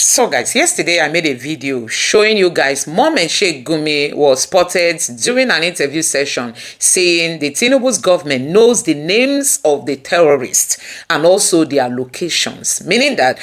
So guys, yesterday I made a video showing you guys Mom and Sheik Gumi was spotted during an interview session saying the Tinubu's government knows the names of the terrorists and also their locations, meaning that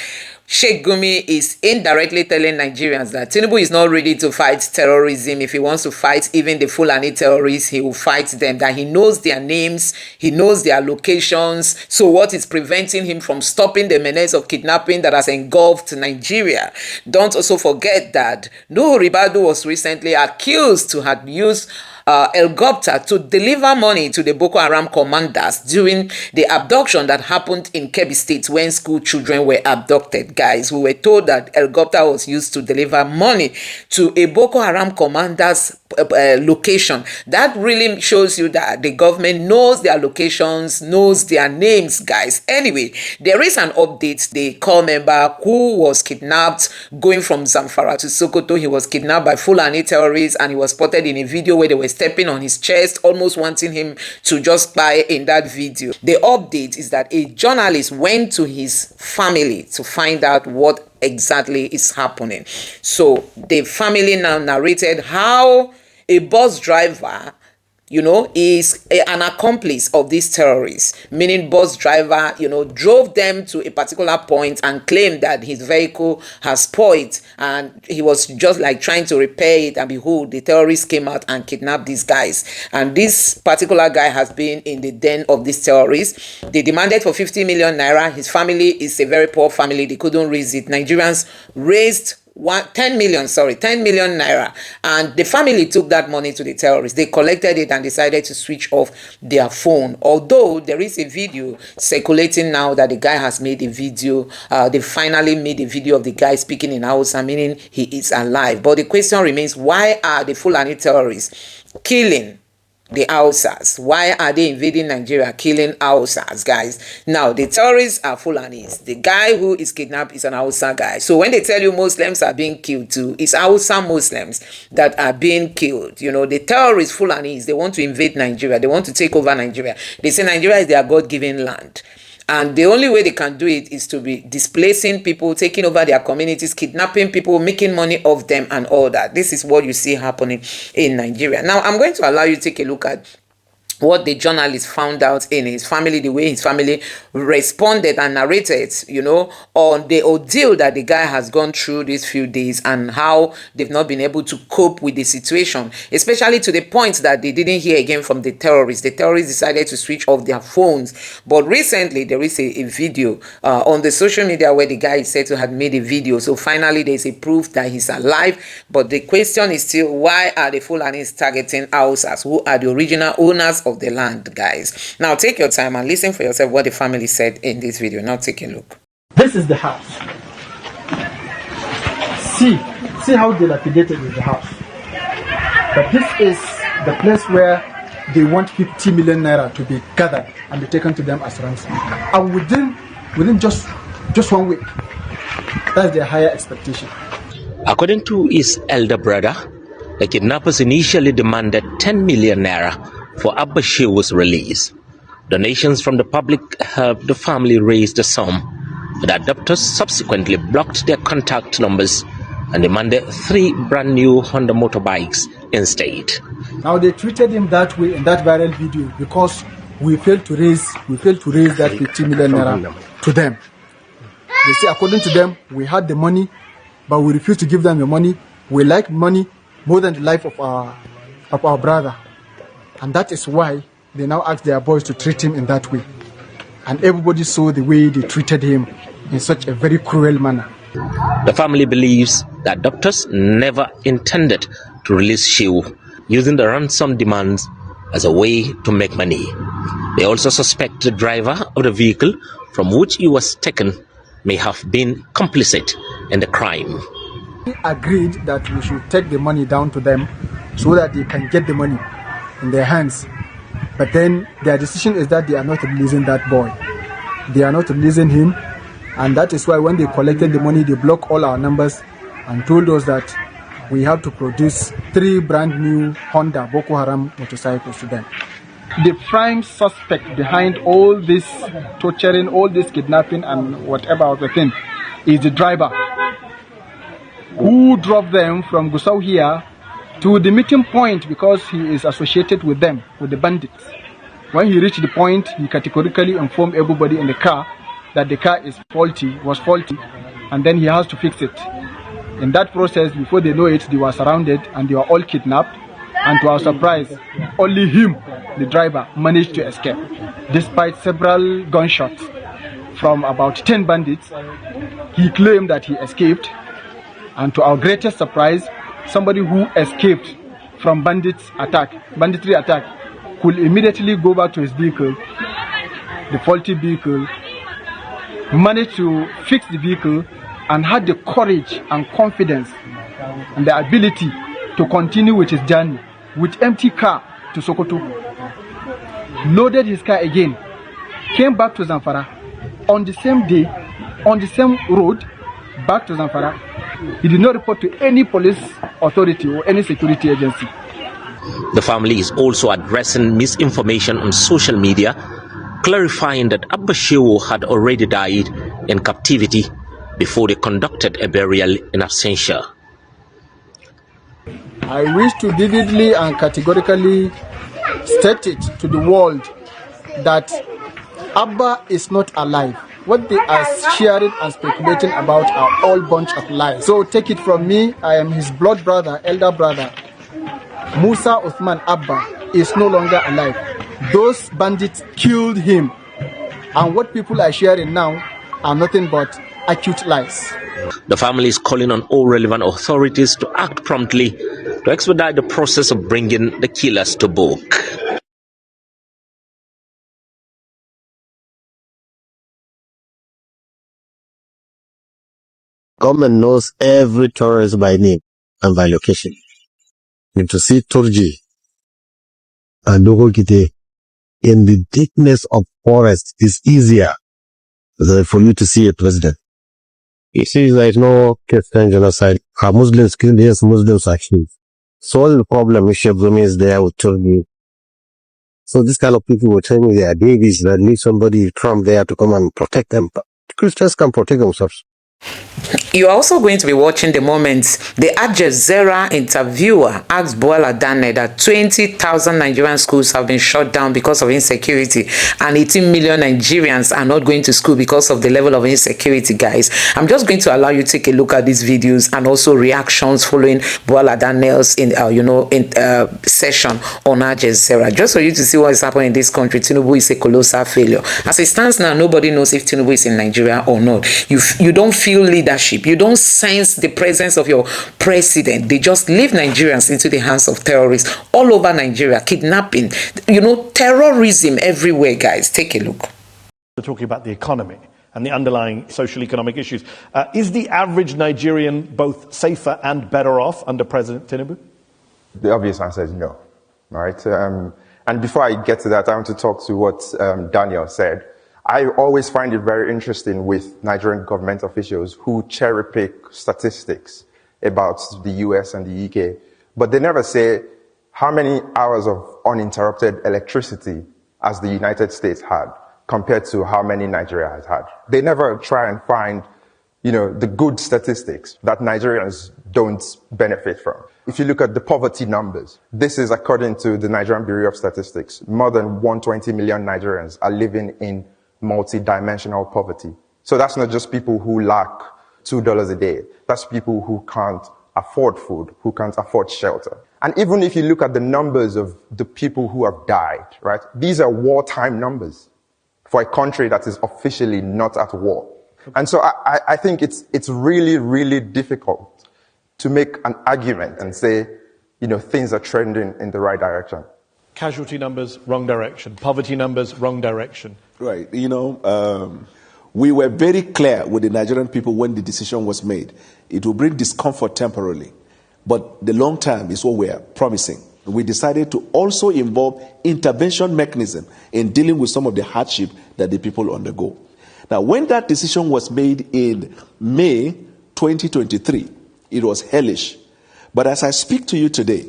Sheik Gumi is indirectly telling Nigerians that Tinubu is not ready to fight terrorism. If he wants to fight even the Fulani terrorists, he will fight them, that he knows their names, he knows their locations. So what is preventing him from stopping the menace of kidnapping that has engulfed Nigeria? Don't also forget that Nuhu Ribadu was recently accused to have used helicopter to deliver money to the Boko Haram commanders during the abduction that happened in Kebbi State when school children were abducted. Guys, we were told that helicopter was used to deliver money to a Boko Haram commander's location. That really shows you that the government knows their locations, knows their names, guys. Anyway, there is an update. The corps member who was kidnapped going from Zamfara to Sokoto, he was kidnapped by Fulani terrorists and he was spotted in a video where they were stepping on his chest, almost wanting him to just die in that video. The update is that a journalist went to his family to find out what exactly is happening. So the family now narrated how a bus driver, is an accomplice of these terrorists, meaning bus driver, drove them to a particular point and claimed that his vehicle has spoiled and he was just like trying to repair it, and behold, the terrorists came out and kidnapped these guys. And this particular guy has been in the den of these terrorists. They demanded for 50 million naira. His family is a very poor family. They couldn't raise it. Nigerians raised 10 million naira, and the family took that money to the terrorists. They collected it and decided to switch off their phone, although there is a video circulating now that the guy has made a video. They finally made a video of the guy speaking in Hausa, meaning he is alive. But the question remains, why are the Fulani terrorists killing the Hausas? Why are they invading Nigeria, killing Hausas, guys? Now, the terrorists are Fulanis. The guy who is kidnapped is an Hausa guy. So when they tell you Muslims are being killed too, it's Hausa Muslims that are being killed. The terrorists, Fulanis, they want to invade Nigeria. They want to take over Nigeria. They say Nigeria is their God-given land. And the only way they can do it is to be displacing people, taking over their communities, kidnapping people, making money off them and all that. This is what you see happening in Nigeria. Now, I'm going to allow you to take a look at what the journalist found out in his family, the way his family responded and narrated, on the ordeal that the guy has gone through these few days and how they've not been able to cope with the situation, especially to the point that they didn't hear again from the terrorists. The terrorists decided to switch off their phones. But recently, there is a video on the social media where the guy is said to have made a video. So finally, there's a proof that he's alive. But the question is still, why are the Fulanis targeting Hausas, who are the original owners of the land, guys? Now take your time and listen for yourself what the family said in this video. Now take a look. This is the house. See how dilapidated is the house. But this is the place where they want 50 million naira to be gathered and be taken to them as ransom. And within just 1 week, that's their higher expectation. According to his elder brother, the kidnappers initially demanded 10 million naira for Abba Shewu's release. Donations from the public helped the family raise the sum, but adopters subsequently blocked their contact numbers and demanded 3 brand new Honda motorbikes instead. Now they treated him that way in that viral video because we failed to raise that 50 million naira to them. They say according to them, we had the money, but we refused to give them the money. We like money more than the life of our brother. And that is why they now ask their boys to treat him in that way. And everybody saw the way they treated him in such a very cruel manner. The family believes that doctors never intended to release Shehu, using the ransom demands as a way to make money. They also suspect the driver of the vehicle from which he was taken may have been complicit in the crime. We agreed that we should take the money down to them so that they can get the money in their hands. But then their decision is that they are not releasing that boy. They are not releasing him. And that is why when they collected the money, they blocked all our numbers and told us that we have to produce 3 brand new Honda Boko Haram motorcycles to them. The prime suspect behind all this torturing, all this kidnapping and whatever other thing is the driver. who drove them from Gusau here to the meeting point because he is associated with them, with the bandits. When he reached the point, he categorically informed everybody in the car that the car was faulty, and then he has to fix it. In that process, before they know it, they were surrounded and they were all kidnapped. And to our surprise, only him, the driver, managed to escape. Despite several gunshots from about 10 bandits, he claimed that he escaped. And to our greatest surprise, somebody who escaped from banditry attack, could immediately go back to his vehicle, the faulty vehicle, managed to fix the vehicle, and had the courage and confidence and the ability to continue with his journey with empty car to Sokoto. Loaded his car again, came back to Zamfara on the same day, on the same road, back to Zamfara. He did not report to any police authority or any security agency. The family is also addressing misinformation on social media, clarifying that Abba Shehu had already died in captivity before they conducted a burial in absentia. I wish to vividly and categorically state it to the world that Abba is not alive. What they are sharing and speculating about are all bunch of lies. So take it from me, I am his blood brother, elder brother. Musa Uthman Abba is no longer alive. Those bandits killed him. And what people are sharing now are nothing but acute lies. The family is calling on all relevant authorities to act promptly to expedite the process of bringing the killers to book. Government knows every terrorist by name and by location. And to see Turji and Dogokite in the thickness of forest is easier than for you to see a president. You see, there is no Christian genocide. Are Muslims killed? Yes, Muslims are killed. So all the problem with Sheikh Gumi is there with Turji. So this kind of people will tell me they are babies that need somebody from there to come and protect them. But Christians can protect themselves. You are also going to be watching the moment the Al Jazeera interviewer asked Bola Dane that 20,000 Nigerian schools have been shut down because of insecurity and 18 million Nigerians are not going to school because of the level of insecurity, guys. I'm just going to allow you to take a look at these videos and also reactions following Bola Dane's session on Al Jazeera, just for you to see what is happening in this country. Tinubu is a colossal failure. As it stands now, nobody knows if Tinubu is in Nigeria or not. You don't feel leadership. You don't sense the presence of your president. They just leave Nigerians into the hands of terrorists all over Nigeria, kidnapping, terrorism everywhere, guys. Take a look. We're talking about the economy and the underlying social economic issues. Is the average Nigerian both safer and better off under President Tinubu? The obvious answer is no. All right. And before I get to that, I want to talk to what Daniel said. I always find it very interesting with Nigerian government officials who cherry pick statistics about the US and the UK, but they never say how many hours of uninterrupted electricity has the United States had compared to how many Nigeria has had. They never try and find, the good statistics that Nigerians don't benefit from. If you look at the poverty numbers, this is according to the Nigerian Bureau of Statistics. More than 120 million Nigerians are living in multi-dimensional poverty. So that's not just people who lack $2 a day. That's people who can't afford food, who can't afford shelter. And even if you look at the numbers of the people who have died, right? These are wartime numbers for a country that is officially not at war. And so I think it's really, really difficult to make an argument and say, things are trending in the right direction. Casualty numbers, wrong direction. Poverty numbers, wrong direction. Right. We were very clear with the Nigerian people when the decision was made. It will bring discomfort temporarily, but the long term is what we are promising. We decided to also involve intervention mechanism in dealing with some of the hardship that the people undergo. Now, when that decision was made in May 2023, it was hellish. But as I speak to you today,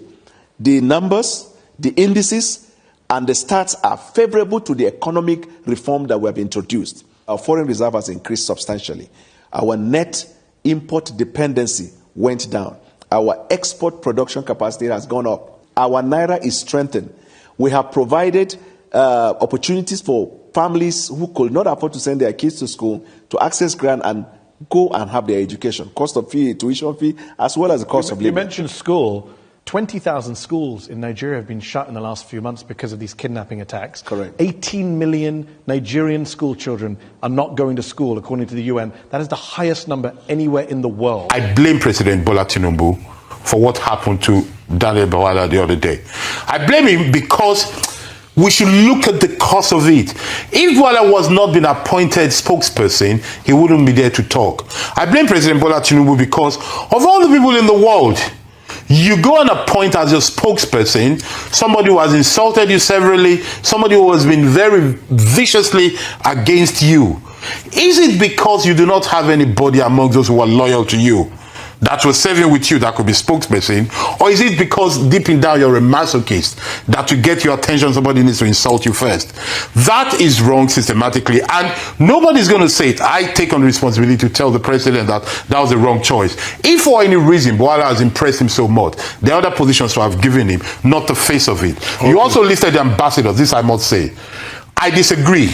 the numbers, the indices, and the stats are favorable to the economic reform that we have introduced. Our foreign reserve has increased substantially. Our net import dependency went down. Our export production capacity has gone up. Our naira is strengthened. We have provided opportunities for families who could not afford to send their kids to school to access grant and go and have their education. Cost of fee, tuition fee, as well as the cost of living. You mentioned school. 20,000 schools in Nigeria have been shut in the last few months because of these kidnapping attacks. Correct. 18 million Nigerian school children are not going to school, according to the UN. That is the highest number anywhere in the world. I blame President Bola Tinubu for what happened to Daniel Bawala the other day. I blame him because we should look at the cause of it. If Bawala was not been appointed spokesperson, he wouldn't be there to talk. I blame President Bola Tinubu because of all the people in the world. You go and appoint as your spokesperson somebody who has insulted you severally, somebody who has been very viciously against you. Is it because you do not have anybody among those who are loyal to you that will serve with you that could be spokesperson? Or is it because deep in down you're a masochist that to get your attention somebody needs to insult you first? That is wrong systematically, and nobody's going to say it. I take on responsibility to tell the president that that was the wrong choice. If for any reason Bawala has impressed him so much, the other positions to have given him, not the face of it. Okay. You also listed the ambassadors. This I must say, I disagree.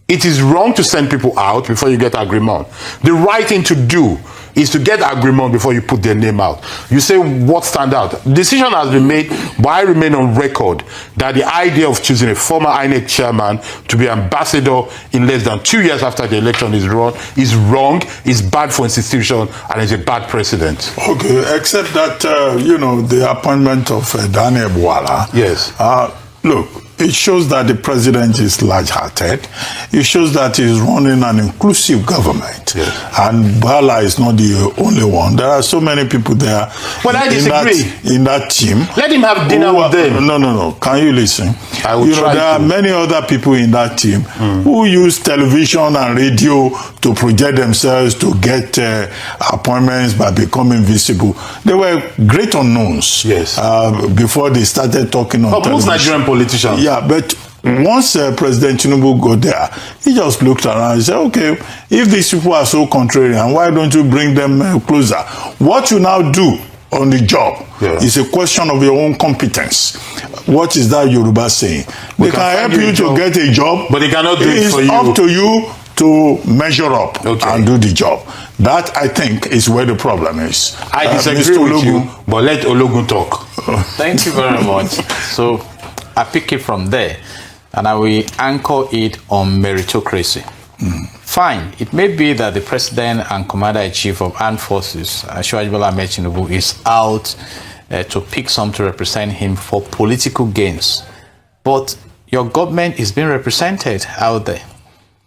It is wrong to send people out before you get agreement. The right thing to do is to get agreement before you put their name out. You say what stand out? Decision has been made, but I remain on record that the idea of choosing a former INEC chairman to be ambassador in less than 2 years after the election is wrong, is bad for institution, and is a bad precedent. Okay, except that, the appointment of Daniel Bawala. Yes. Look, it shows that the president is large-hearted. It shows that he's running an inclusive government. Yes. And Bawala is not the only one. There are so many people there. But I disagree. In that team. Let him have dinner with them. No. Can you listen? I will try there are many other people in that team who use television and radio to project themselves to get appointments by becoming visible. They were great unknowns. Yes. Before they started talking on television. Most Nigerian politicians. Yeah, but once President Tinubu got there, he just looked around and said, okay, if these people are so contrarian, why don't you bring them closer? What you now do on the job is a question of your own competence. What is that Yoruba saying? They can help you to get a job, but they cannot do it for you. It's up to you to measure up and do the job. That, I think, is where the problem is. I disagree with you, but let Ologun talk. Thank you very much. So I pick it from there, and I will anchor it on meritocracy. Fine, it may be that the president and commander-in-chief of armed forces, Sheik Bola Ahmed Tinubu, is out to pick some to represent him for political gains. But your government is being represented out there.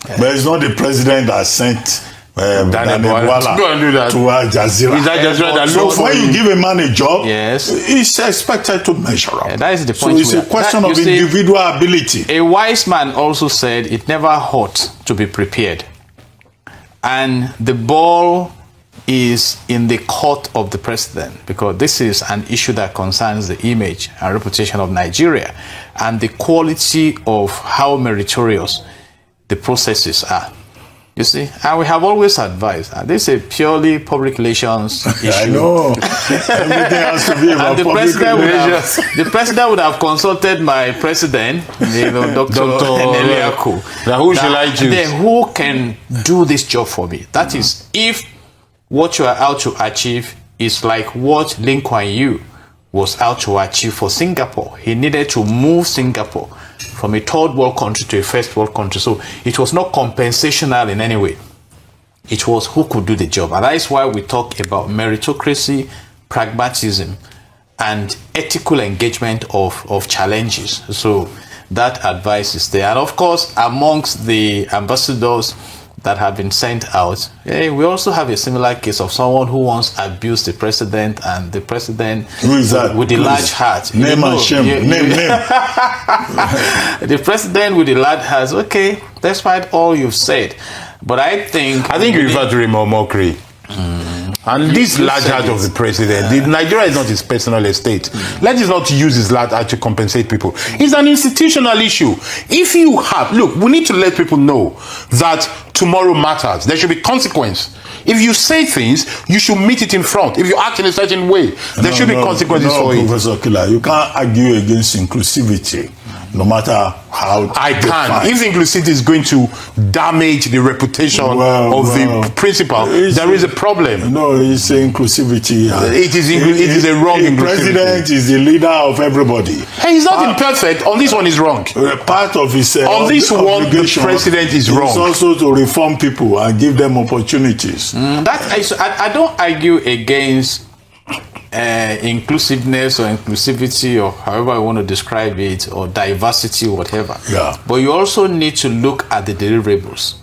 But it's not the president that sent Daniel Bawala to Al Jazeera. So when you give a man a job, he's expected to measure up. That is the point. So it's a question of individual ability. A wise man also said it never hurts to be prepared. And the ball is in the court of the president, because this is an issue that concerns the image and reputation of Nigeria and the quality of how meritorious the processes are. You see, and we have always advised, and this is a purely public relations issue. I know. Everything has to be about public relations. The president would have consulted my president, Dr. Eneliaku. Now who should I choose? Then who can do this job for me? That is, if what you are out to achieve is like what Lee Kuan Yew was out to achieve for Singapore. He needed to move Singapore from a third world country to a first world country. So it was not compensational in any way. It was who could do the job. And that is why we talk about meritocracy, pragmatism, and ethical engagement of challenges. So that advice is there. And of course, amongst the ambassadors that have been sent out, we also have a similar case of someone who once abused the president, and the president with the large heart. Name and shame. Name. The president with the large heart, okay, despite all you've said. But I think you refer to him or mockery. And this large heart of the president, Nigeria is not his personal estate. Let us not use his large heart to compensate people. It's an institutional issue. If you have, look, we need to let people know that tomorrow matters. There should be consequence. If you say things, you should meet it in front. If you act in a certain way, there should be consequences for it. Professor Killer, you can't argue against inclusivity, no matter how I can. If inclusivity is going to damage the reputation of the principal, there is a problem. No, it's inclusivity. It is a wrong inclusivity. The president is the leader of everybody. Hey, he's not imperfect. On this one is wrong. Part of his on this one, the president is wrong. It's also to reform people and give them opportunities. I don't argue against inclusiveness or inclusivity, or however I want to describe it, or diversity, whatever. Yeah. But you also need to look at the deliverables.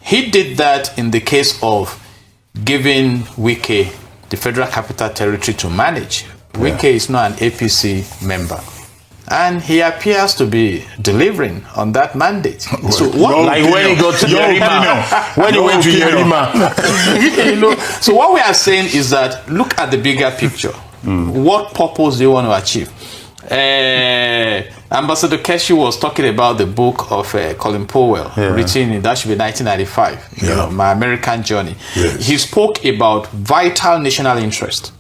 He did that in the case of giving Wike the Federal Capital Territory to manage. Wike is not an APC member, and he appears to be delivering on that mandate. So what, like when he got to Yerima, when he went to Yerima. So what we are saying is that look at the bigger picture. What purpose do you want to achieve? Ambassador Keshi was talking about the book of Colin Powell, written in, that should be 1995, you know, My American Journey. Yes. He spoke about vital national interest,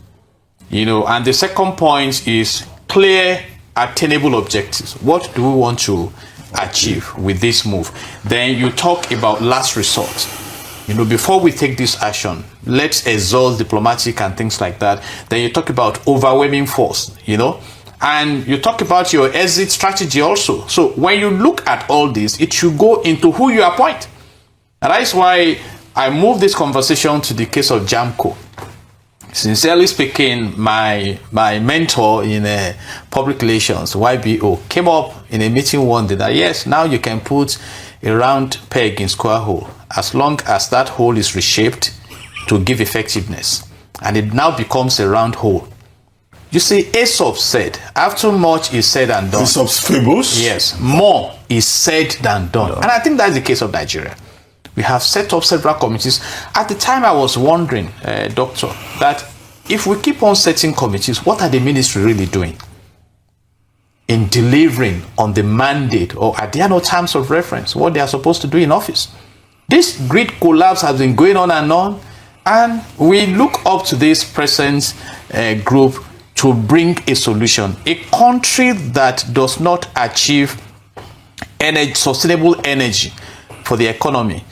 you know, and the second point is clear, attainable objectives. What do we want to achieve with this move? Then you talk about last resort. You know, before we take this action, let's exhaust diplomatic and things like that. Then you talk about overwhelming force, you know, and you talk about your exit strategy also. So when you look at all this, it should go into who you appoint. And that's why I moved this conversation to the case of JAMCO. Sincerely speaking, my mentor in public relations, YBO, came up in a meeting one day that yes, now you can put a round peg in square hole as long as that hole is reshaped to give effectiveness, and it now becomes a round hole. You see, Aesop said, after much is said and done. Aesop's fables? Yes, more is said than done. And I think that's the case of Nigeria. We have set up several committees. At the time I was wondering, Doctor, that if we keep on setting committees, what are the ministry really doing in delivering on the mandate, or are there no terms of reference, what they are supposed to do in office? This great collapse has been going on, and we look up to this present group to bring a solution. A country that does not achieve sustainable energy for the economy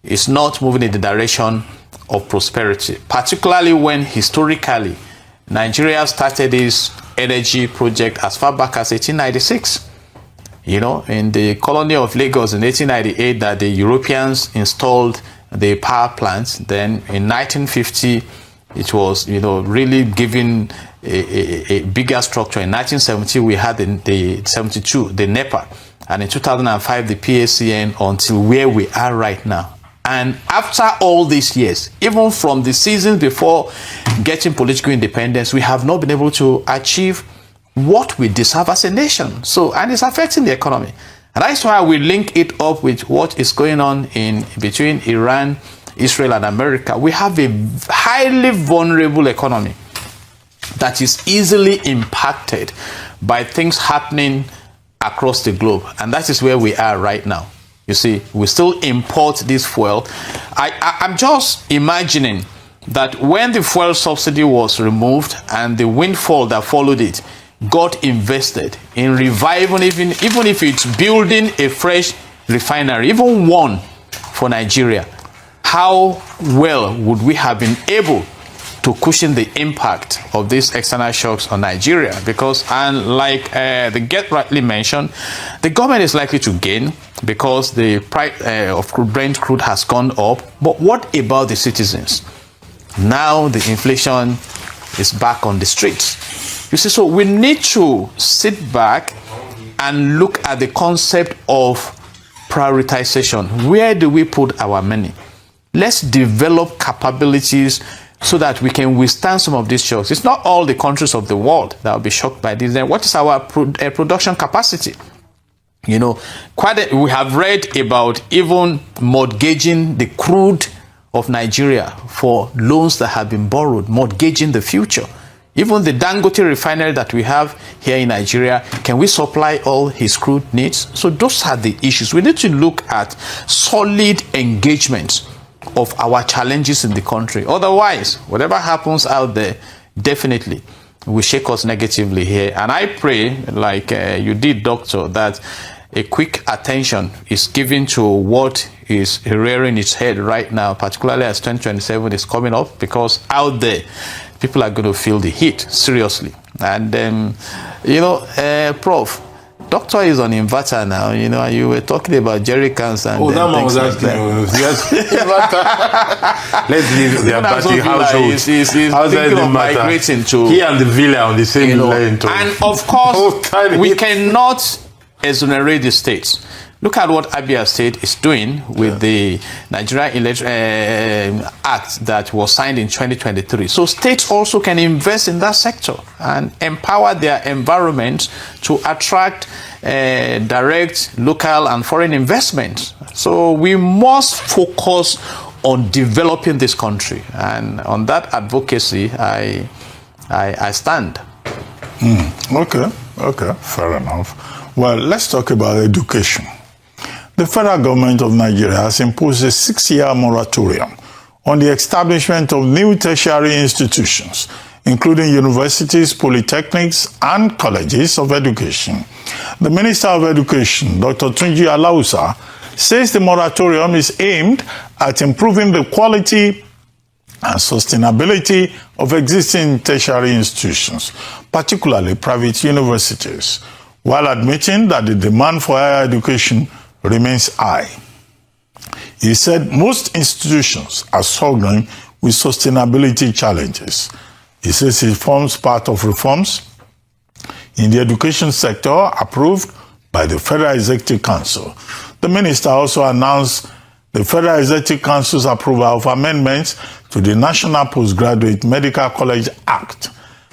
is not moving in the direction of prosperity, particularly when historically Nigeria started this energy project as far back as 1896. You know, in the colony of Lagos in 1898 that the Europeans installed the power plants. Then in 1950 it was, you know, really given a bigger structure. In 1970 we had the 72 the NEPA, and in 2005 the PACN, until where we are right now. And after all these years, even from the season before getting political independence, we have not been able to achieve what we deserve as a nation. So, and it's affecting the economy. And that's why we link it up with what is going on in between Iran, Israel, and America. We have a highly vulnerable economy that is easily impacted by things happening across the globe. And that is where we are right now. You see, we still import this fuel. I'm just imagining that when the fuel subsidy was removed and the windfall that followed it got invested in reviving, even if it's building a fresh refinery, even one for Nigeria, how well would we have been able to cushion the impact of these external shocks on Nigeria? Because, and like the Get rightly mentioned, the government is likely to gain because the price of Brent crude has gone up. But what about the citizens? Now the inflation is back on the streets. You see, so we need to sit back and look at the concept of prioritization. Where do we put our money? Let's develop capabilities so that we can withstand some of these shocks. It's not all the countries of the world that will be shocked by this. Then what is our production capacity? You know, we have read about even mortgaging the crude of Nigeria for loans that have been borrowed, mortgaging the future. Even the Dangote refinery that we have here in Nigeria, can we supply all his crude needs? So those are the issues. We need to look at solid engagement of our challenges in the country. Otherwise, whatever happens out there, definitely will shake us negatively here. And I pray, like you did, Doctor, that a quick attention is given to what is rearing its head right now, particularly as 2027 is coming up, because out there, people are going to feel the heat, seriously. And, Prof, Doctor is on inverter now, and you were talking about jerry cans and that man was asking yes, inverter. Let's leave the Abati household. He's thinking of migrating to... He and the villa on the same lane. And of course, we cannot exonerate the states. Look at what Abia State is doing with the Nigeria Act that was signed in 2023. So states also can invest in that sector and empower their environment to attract direct local and foreign investment. So we must focus on developing this country, and on that advocacy, I stand. Okay, fair enough. Well, let's talk about education. The federal government of Nigeria has imposed a 6-year moratorium on the establishment of new tertiary institutions, including universities, polytechnics, and colleges of education. The Minister of Education, Dr. Tunji Alausa, says the moratorium is aimed at improving the quality and sustainability of existing tertiary institutions, particularly private universities, while admitting that the demand for higher education remains high. He said most institutions are struggling with sustainability challenges. He says it forms part of reforms in the education sector approved by the Federal Executive Council. The minister also announced the Federal Executive Council's approval of amendments to the National Postgraduate Medical College Act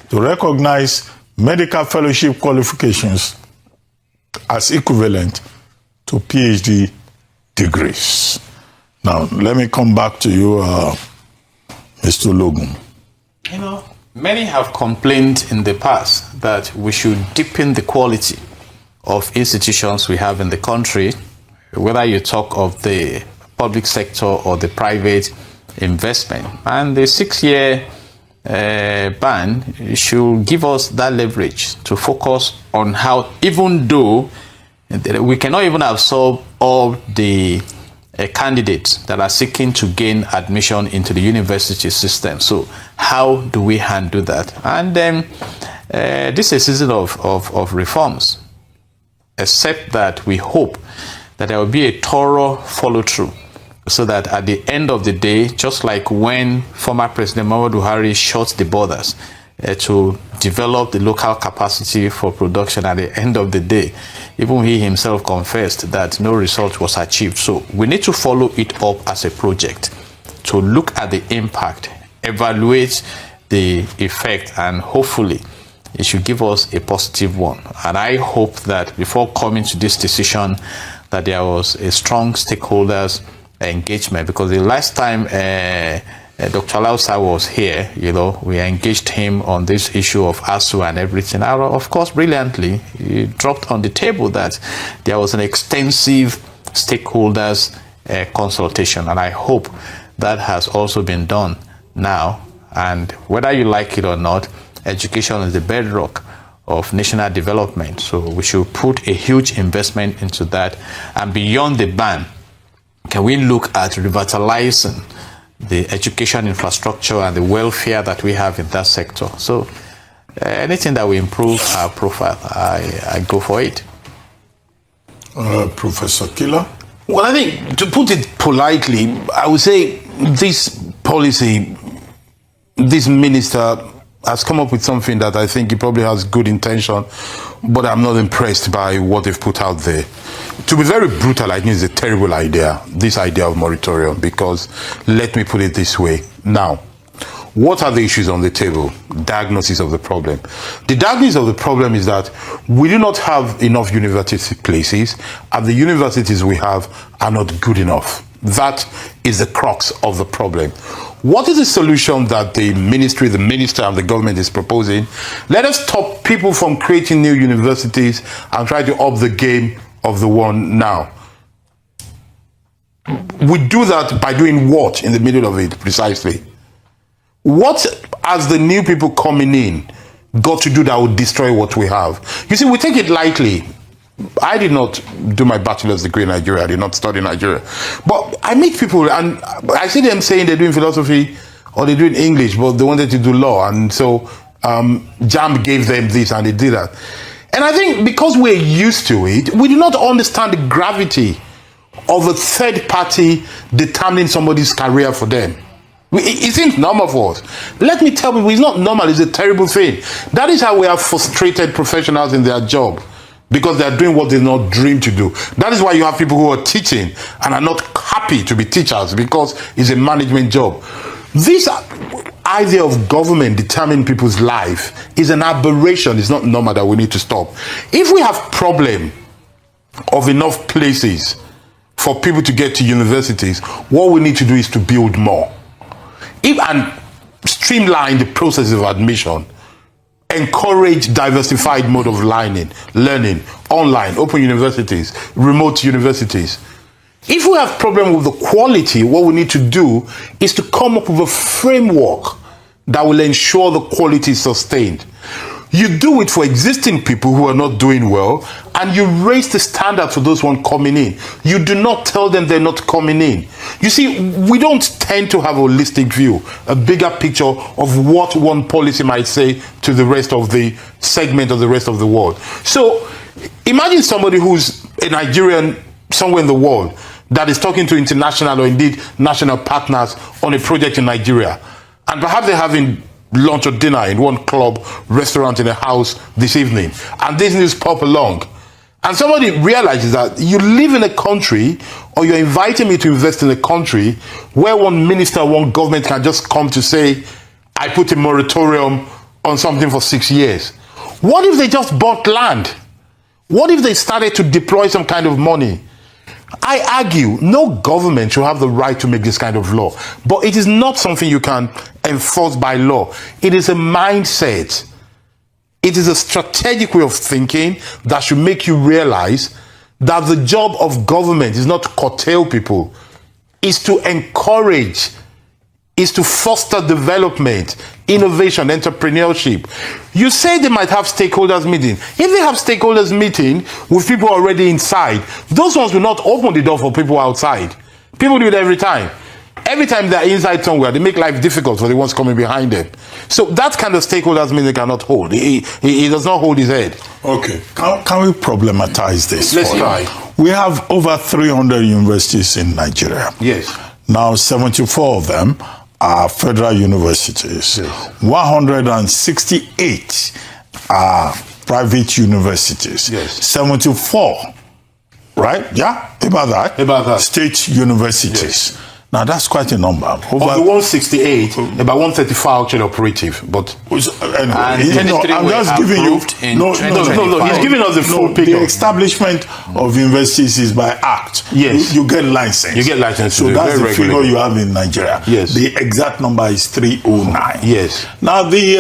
to recognize medical fellowship qualifications as equivalent to PhD degrees. Now, let me come back to you, Mr. Logan. Many have complained in the past that we should deepen the quality of institutions we have in the country, whether you talk of the public sector or the private investment. And the 6-year ban should give us that leverage to focus on how, even though we cannot even absorb all the candidates that are seeking to gain admission into the university system. So how do we handle that? And then this is a season of reforms, except that we hope that there will be a thorough follow-through, so that at the end of the day, just like when former President Muhammadu Buhari shut the borders to develop the local capacity for production, at the end of the day, even he himself confessed that no result was achieved. So we need to follow it up as a project to look at the impact, evaluate the effect, and hopefully it should give us a positive one. And I hope that before coming to this decision, that there was a strong stakeholders engagement, because the last time Dr. Lausa was here, we engaged him on this issue of ASU and everything. And of course, brilliantly, he dropped on the table that there was an extensive stakeholders consultation. And I hope that has also been done now. And whether you like it or not, education is the bedrock of national development. So we should put a huge investment into that. And beyond the ban, can we look at revitalizing the education infrastructure and the welfare that we have in that sector? So anything that will improve our profile, I go for it. Professor Killer? Well, I think, to put it politely, I would say this policy, this minister has come up with something that I think he probably has good intention, but I'm not impressed by what they've put out there. To be very brutal, I think it's a terrible idea, this idea of moratorium, because let me put it this way. Now, what are the issues on the table? Diagnosis of the problem. The diagnosis of the problem is that we do not have enough university places, and the universities we have are not good enough. That is the crux of the problem. What is the solution that the ministry, the minister, and the government is proposing? Let us stop people from creating new universities and try to up the game of the one now. we do that by doing what in the middle of it, precisely? What, as the new people coming in, got to do that would destroy what we have? You see, we take it lightly. I did not do my bachelor's degree in Nigeria. I did not study in Nigeria. But I meet people, and I see them saying they're doing philosophy or they're doing English, but they wanted to do law. And so JAMB gave them this and they did that. And I think because we're used to it, we do not understand the gravity of a third party determining somebody's career for them. It seems normal for us. Let me tell people, it's not normal, it's a terrible thing. That is how we have frustrated professionals in their job, because they are doing what they not dream to do. That is why you have people who are teaching and are not happy to be teachers, because it's a management job. This idea of government determining people's life is an aberration. It's not normal, that we need to stop. If we have problem of enough places for people to get to universities, what we need to do is to build more. And streamline the process of admission, encourage diversified mode of learning, online, open universities, remote universities. If we have problem with the quality, what we need to do is to come up with a framework that will ensure the quality is sustained. You do it for existing people who are not doing well, and you raise the standard for those one coming in. You do not tell them they're not coming in. You see, we don't tend to have a holistic view, a bigger picture of what one policy might say to the rest of the segment of the rest of the world. So imagine somebody who's a Nigerian somewhere in the world that is talking to international or indeed national partners on a project in Nigeria, and perhaps they're having lunch or dinner in one club, restaurant, in a house this evening, and this news pop along, and somebody realizes that you live in a country, or you're inviting me to invest in a country where one minister, one government can just come to say, I put a moratorium on something for 6 years. What if they just bought land? What if they started to deploy some kind of money? I argue no government should have the right to make this kind of law, but it is not something you can enforce by law. It is a mindset. It is a strategic way of thinking that should make you realize that the job of government is not to curtail people, is to encourage, is to foster development, innovation, entrepreneurship. You say they might have stakeholders meeting. If they have stakeholders meeting with people already inside, those ones will not open the door for people outside. People do it every time. Every time they're inside somewhere, they make life difficult for the ones coming behind them. So that kind of stakeholders meeting cannot hold. He does not hold his head. Okay. Can we problematize this? Let's try. We have over 300 universities in Nigeria. Yes. Now 74 of them are federal universities. Yes. 168 are private universities. Yes. 74, right? Yeah, about that. About that. State universities. Yes. Now that's quite a number. Of the 168, about 135 actually operative, but anyway, I'm just giving you no, he's giving us the full picture. The establishment of universities is by act. Yes, you get license. You get license. So that's the figure you have in Nigeria. Yes. The exact number is 309. Yes. Now the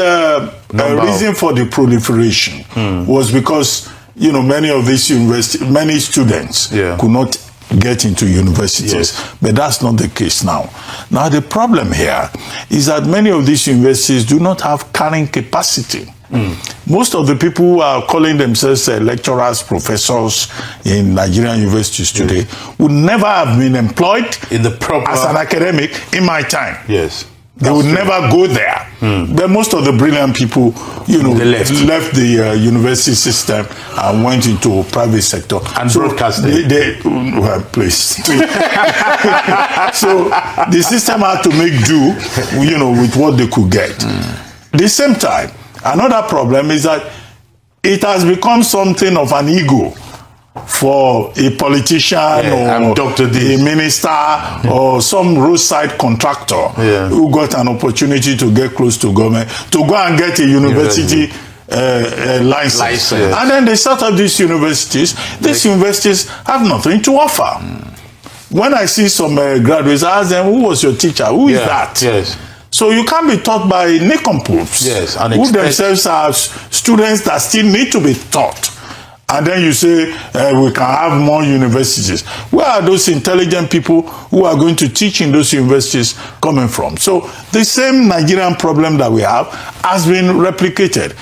reason for the proliferation was because many of these universities, many students could not get into universities, but that's not the case now. Now the problem here is that many of these universities do not have carrying capacity. Most of the people who are calling themselves lecturers, professors in Nigerian universities today would never have been employed in the proper as an academic in my time. Yes. They would never go there. But most of the brilliant people, they left the university system and went into private sector. And broadcasting. Please. So the system had to make do, with what they could get. At the same time, another problem is that it has become something of an ego for a politician or a minister or some roadside contractor who got an opportunity to get close to government to go and get a university license. And then they start up these universities. These universities have nothing to offer. When I see some graduates, I ask them, who was your teacher? Who is that? Yes. So you can't be taught by nincompoops, who themselves are students that still need to be taught. And then you say we can have more universities. Where are those intelligent people who are going to teach in those universities coming from? So the same Nigerian problem that we have has been replicated.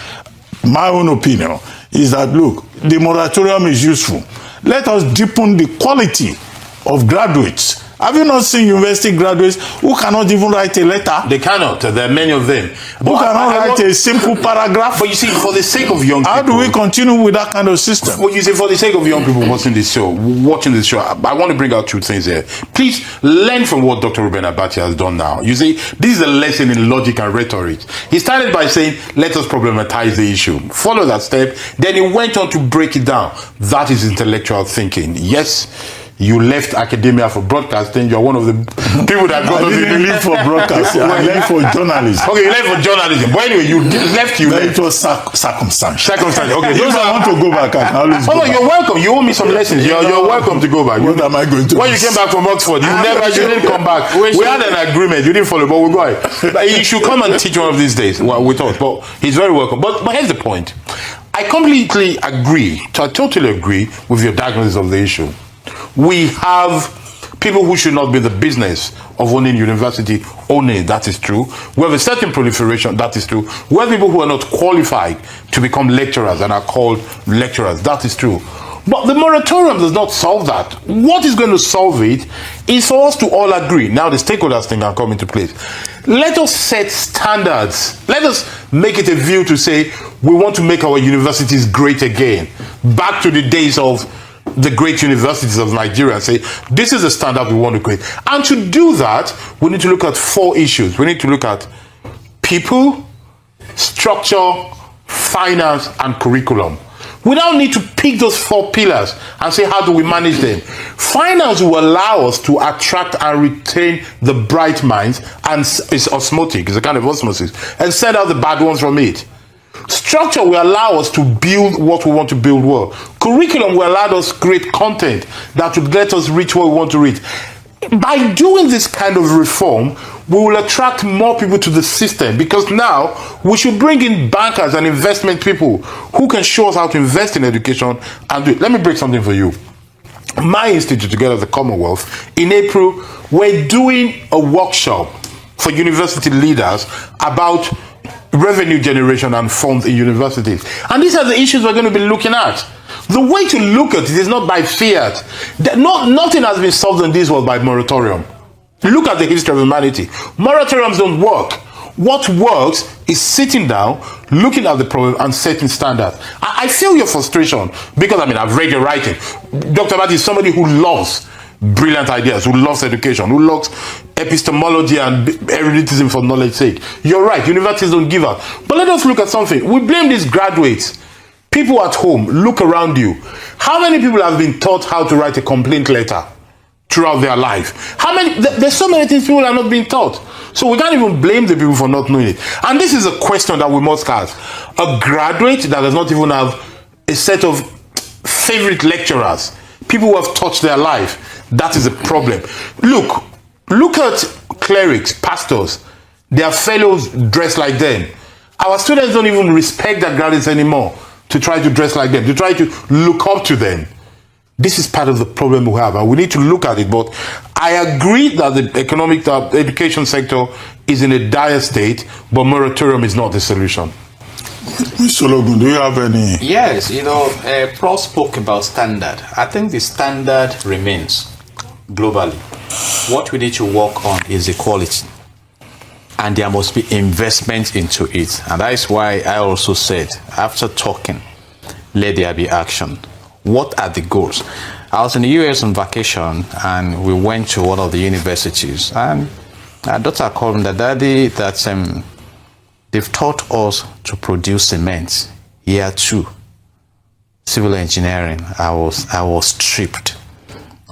My own opinion is that, look, the moratorium is useful. Let us deepen the quality of graduates. Have you not seen university graduates who cannot even write a letter? They cannot. There are many of them. Who cannot write a simple paragraph? But you see, for the sake of young people... How do we continue with that kind of system? Well, you see, for the sake of young people watching this show, I want to bring out two things here. Please learn from what Dr. Ruben Abati has done now. You see, this is a lesson in logic and rhetoric. He started by saying, let us problematize the issue. Follow that step. Then he went on to break it down. That is intellectual thinking. Yes, you left academia for broadcasting. You're one of the people that got us in. I didn't leave for broadcasting. I left for journalism. Okay, you left for journalism. But anyway, you left. It was circumstantial. Circumstantial. Okay. If I want to go back, I can always go back. You're welcome. You owe me some lessons. You're welcome to go back. What am I going to do? When you came back from Oxford, you didn't come back. We had an agreement. You didn't follow, but we'll go ahead. You should come and teach one of these days with us. But he's very welcome. But here's the point. I completely agree. I totally agree with your diagnosis of the issue. We have people who should not be in the business of owning university, owning, that is true. We have a certain proliferation, that is true. We have people who are not qualified to become lecturers and are called lecturers, that is true. But the moratorium does not solve that. What is going to solve it is for us to all agree. Now the stakeholders thing can come into place. Let us set standards. Let us make it a view to say we want to make our universities great again. Back to the days of the great universities of Nigeria and say, this is the standard we want to create. And to do that, we need to look at 4 issues. We need to look at people, structure, finance, and curriculum. We now need to pick those 4 pillars and say, how do we manage them? Finance will allow us to attract and retain the bright minds, and it's osmotic, it's a kind of osmosis, and send out the bad ones from it. Structure will allow us to build what we want to build well. Curriculum will allow us to create content that will let us reach what we want to reach. By doing this kind of reform, we will attract more people to the system, because now we should bring in bankers and investment people who can show us how to invest in education and do it. Let me break something for you. My institute, together with the Commonwealth, in April, we're doing a workshop for university leaders about revenue generation and funds in universities. And these are the issues we're going to be looking at. The way to look at it is not by fiat. Nothing has been solved in this world by moratorium. Look at the history of humanity. Moratoriums don't work. What works is sitting down, looking at the problem and setting standards. I feel your frustration because, I've read your writing. Dr. Abati is somebody who loves brilliant ideas, who loves education, who loves epistemology and eruditism for knowledge's sake. You're right, universities don't give out. But let us look at something. We blame these graduates. People at home, look around you. How many people have been taught how to write a complaint letter throughout their life? There's so many things people are not being taught. So we can't even blame the people for not knowing it. And this is a question that we must ask. A graduate that does not even have a set of favorite lecturers, people who have touched their life, that is a problem. Look at clerics, pastors. Their fellows dress like them. Our students don't even respect their graduates anymore to try to dress like them, to try to look up to them. This is part of the problem we have, and we need to look at it. But I agree that the education sector is in a dire state, but moratorium is not the solution. Mr. Logun, do you have any? Yes, Prof spoke about standard. I think the standard remains globally. What we need to work on is equality, and there must be investment into it. And that is why I also said, after talking, let there be action. What are the goals? I was in the US on vacation, and we went to one of the universities, and our daughter called me, Daddy, that they've taught us to produce cement. Year 2, civil engineering. I was stripped.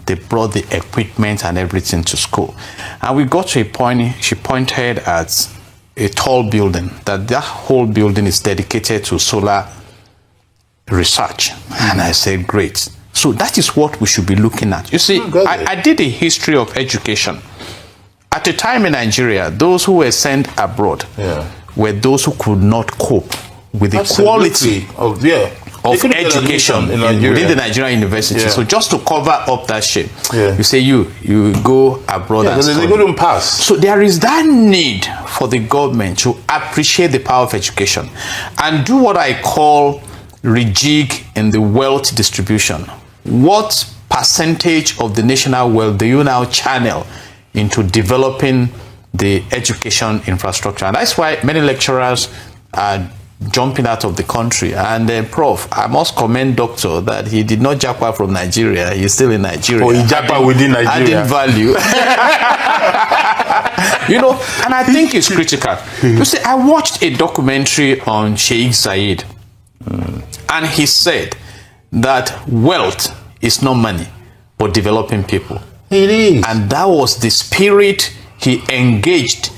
They brought the equipment and everything to school. And we got to a point, she pointed at a tall building, that whole building is dedicated to solar research. And I said, great. So that is what we should be looking at. You see, I did a history of education. At the time in Nigeria, those who were sent abroad were those who could not cope with the quality of education within the Nigerian university. Yeah. So just to cover up that shit, Yeah. you say you go abroad and they study. couldn't pass. So there is that need for the government to appreciate the power of education and do what I call rejig in the wealth distribution. What percentage of the national wealth do you now channel into developing the education infrastructure? And that's why many lecturers are jumping out of the country. And Prof, I must commend Doctor that he did not jump out from Nigeria. He's still in Nigeria. Oh, he jumped out within Nigeria. Adding value. You know, and I think it's critical. You see, I watched a documentary on Sheik Zayed, and he said that wealth is not money, but developing people. It is. And that was the spirit he engaged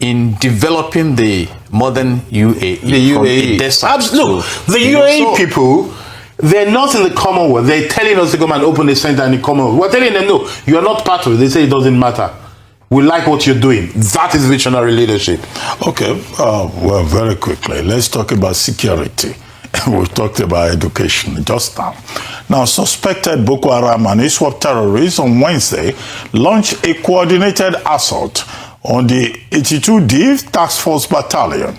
in developing the modern UAE. The from UAE. the desert Look, to- the you know, UAE so- people, they're not in the Commonwealth. They're telling us to come and open a center in the Commonwealth. We're telling them, no, you are not part of it. They say it doesn't matter. We like what you're doing. That is visionary leadership. Okay, well, very quickly, let's talk about security. We've talked about education just now. Now, suspected Boko Haram and ISWAP terrorists on Wednesday launched a coordinated assault on the 82D Task Force Battalion,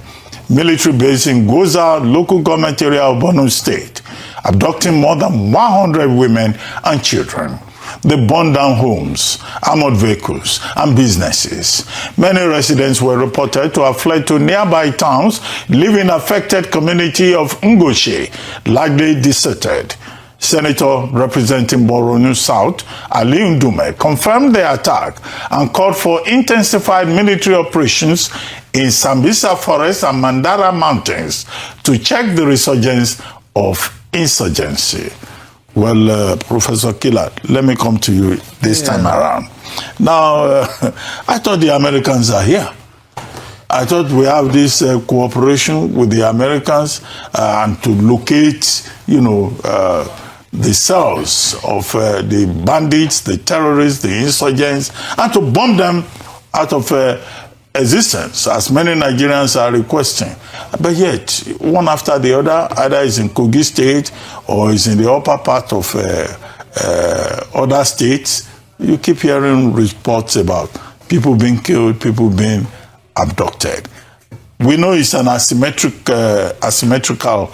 military base in Goza, local government area of Borno State, abducting more than 100 women and children. They burned down homes, armored vehicles, and businesses. Many residents were reported to have fled to nearby towns, leaving affected community of Ngoshe largely deserted. Senator representing Borno South, Ali Ndume, confirmed the attack and called for intensified military operations in Sambisa Forest and Mandara Mountains to check the resurgence of insurgency. Well, Professor Killer, let me come to you this time around. Now, I thought the Americans are here. I thought we have this cooperation with the Americans and to locate, the cells of the bandits, the terrorists, the insurgents, and to bomb them out of existence, as many Nigerians are requesting. But yet, one after the other, either is in Kogi State or is in the upper part of other states, you keep hearing reports about people being killed, people being abducted. We know it's an asymmetrical,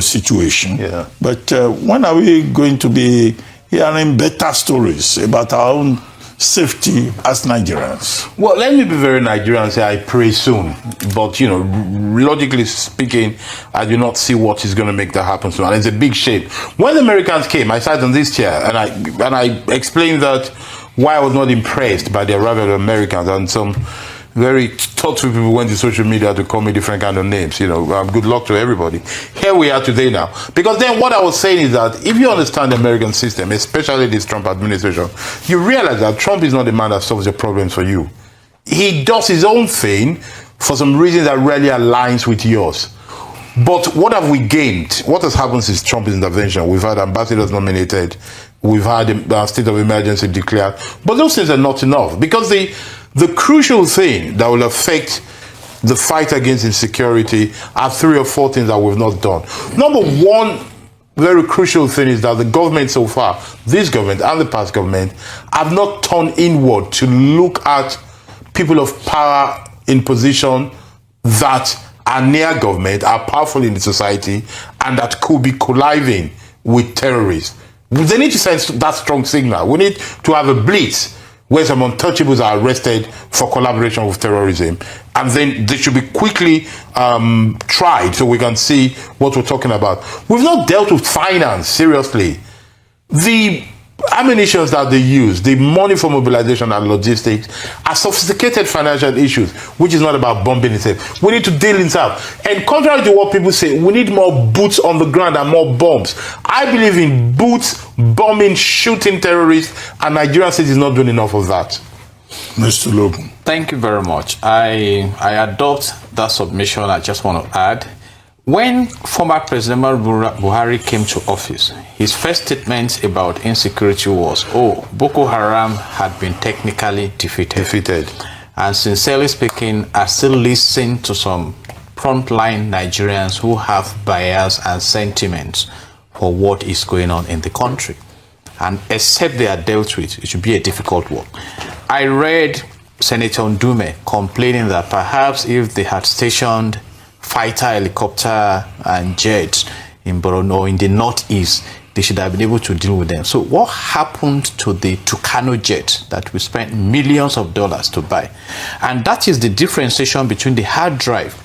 situation. Yeah. But when are we going to be hearing better stories about our own safety as Nigerians? Well, let me be very Nigerian and say I pray soon. But, logically speaking, I do not see what is going to make that happen soon. And it's a big shame. When the Americans came, I sat on this chair and I explained that why I was not impressed by the arrival of the Americans, and some very thoughtful people went to social media to call me different kind of names. Good luck to everybody. Here we are today now. Because then what I was saying is that if you understand the American system, especially this Trump administration, you realize that Trump is not the man that solves your problems for you. He does his own thing for some reason that rarely aligns with yours. But what have we gained? What has happened since Trump's intervention? We've had ambassadors nominated. We've had a state of emergency declared. But those things are not enough, because the crucial thing that will affect the fight against insecurity are 3 or 4 things that we've not done. Number one very crucial thing is that the government so far, this government and the past government, have not turned inward to look at people of power in position that are near government, are powerful in the society, and that could be colliding with terrorists. They need to send that strong signal. We need to have a blitz where some untouchables are arrested for collaboration with terrorism, and then they should be quickly tried so we can see what we're talking about. We've not dealt with finance seriously. The ammunitions that they use, the money for mobilization and logistics, are sophisticated financial issues, which is not about bombing itself. We need to deal itself. And contrary to what people say, we need more boots on the ground and more bombs. I believe in boots, bombing, shooting terrorists, and Nigerian state is not doing enough of that. Mr. Logan. Thank you very much. I adopt that submission. I just want to add, when former President Buhari came to office, his first statement about insecurity was, Boko Haram had been technically defeated. And sincerely speaking, I still listen to some frontline Nigerians who have bias and sentiments for what is going on in the country. And except they are dealt with, it should be a difficult work. I read Senator Ndume complaining that perhaps if they had stationed fighter helicopter and jets in Borno, in the northeast, they should have been able to deal with them. So what happened to the Kanu jet that we spent millions of dollars to buy? And that is the differentiation between the hard drive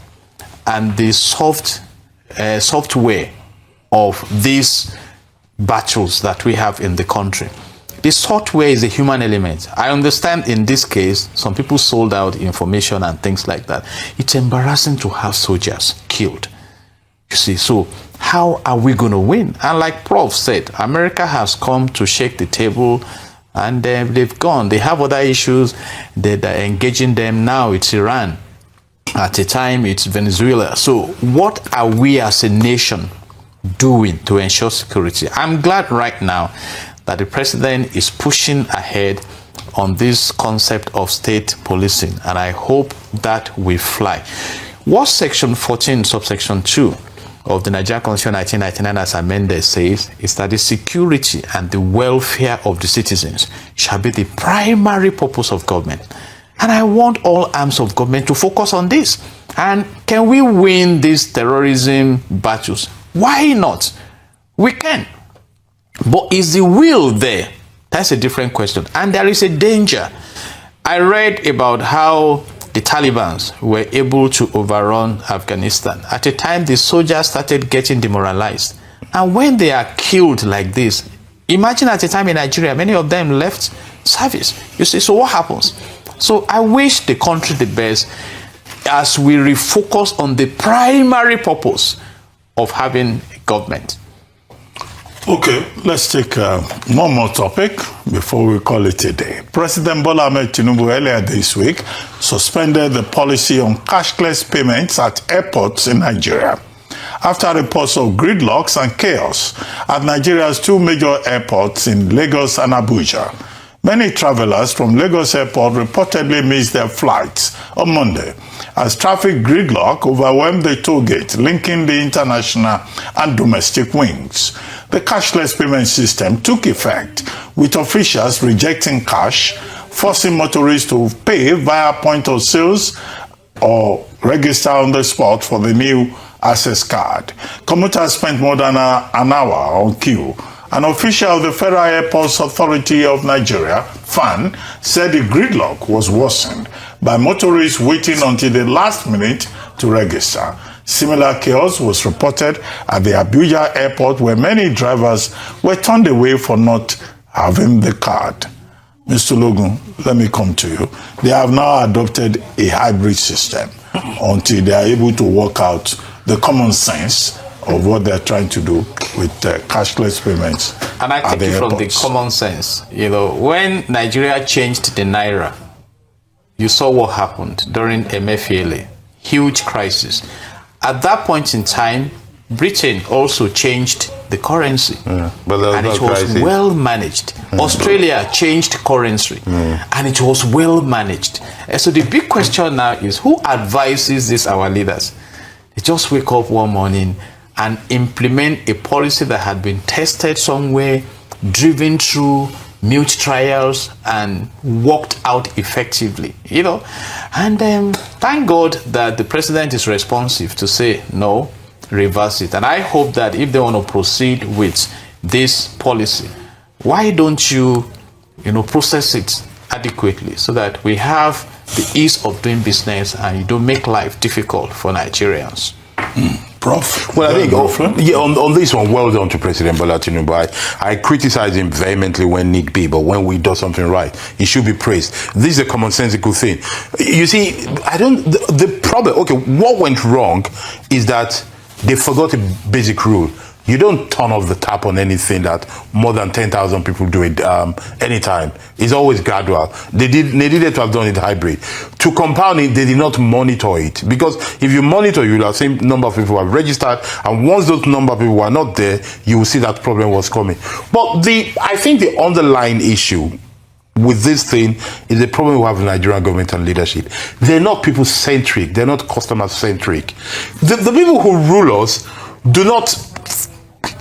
and the software of these battles that we have in the country. The software is a human element. I understand in this case, some people sold out information and things like that. It's embarrassing to have soldiers killed. You see, so how are we going to win? And like Prof said, America has come to shake the table and they've gone. They have other issues that are engaging them. Now it's Iran. At a time, it's Venezuela. So what are we as a nation doing to ensure security? I'm glad right now that the president is pushing ahead on this concept of state policing, and I hope that will fly. What Section 14, subsection 2 of the Nigerian Constitution 1999 as amended says is that the security and the welfare of the citizens shall be the primary purpose of government. And I want all arms of government to focus on this. And can we win these terrorism battles? Why not? We can. But is the will there? That's a different question. And there is a danger. I read about how the Taliban were able to overrun Afghanistan. At a time, the soldiers started getting demoralized. And when they are killed like this, imagine at a time in Nigeria, many of them left service. You see, so what happens? So I wish the country the best as we refocus on the primary purpose of having a government. Okay, let's take one more topic before we call it a day. President Bola Ahmed Tinubu earlier this week suspended the policy on cashless payments at airports in Nigeria after reports of gridlocks and chaos at Nigeria's two major airports in Lagos and Abuja. Many travelers from Lagos Airport reportedly missed their flights on Monday as traffic gridlock overwhelmed the toll gate linking the international and domestic wings. The cashless payment system took effect, with officials rejecting cash, forcing motorists to pay via point of sales or register on the spot for the new access card. Commuters spent more than an hour on queue. An official of the Federal Airports Authority of Nigeria, FAN, said the gridlock was worsened by motorists waiting until the last minute to register. Similar chaos was reported at the Abuja airport, where many drivers were turned away for not having the card. Mr. Logan, let me come to you. They have now adopted a hybrid system until they are able to work out the common sense of what they're trying to do with cashless payments. And I take it from the common sense. You know, when Nigeria changed the Naira, you saw what happened during Emefiele, huge crisis. At that point in time, Britain also changed the currency, and it was well managed. Australia changed currency, and it was well managed. And so the big question now is, who advises this, our leaders? They just wake up one morning and implement a policy that had been tested somewhere, driven through mute trials, and worked out effectively, you know. And thank God that the president is responsive to say, no, reverse it. And I hope that if they want to proceed with this policy, why don't you, process it adequately so that we have the ease of doing business and you don't make life difficult for Nigerians. Prof? Well, I think on this one, well done to President Bola Tinubu. I criticize him vehemently when need be, but when we do something right, he should be praised. This is a commonsensical thing. You see, the problem, okay, what went wrong is that they forgot a basic rule. You don't turn off the tap on anything that more than 10,000 people do it anytime. It's always gradual. They needed to have done it hybrid. To compound it, they did not monitor it. Because if you monitor, you will have the same number of people who have registered. And once those number of people were not there, you will see that problem was coming. But I think the underlying issue with this thing is the problem we have with Nigerian government and leadership. They're not people-centric. They're not customer-centric. The people who rule us do not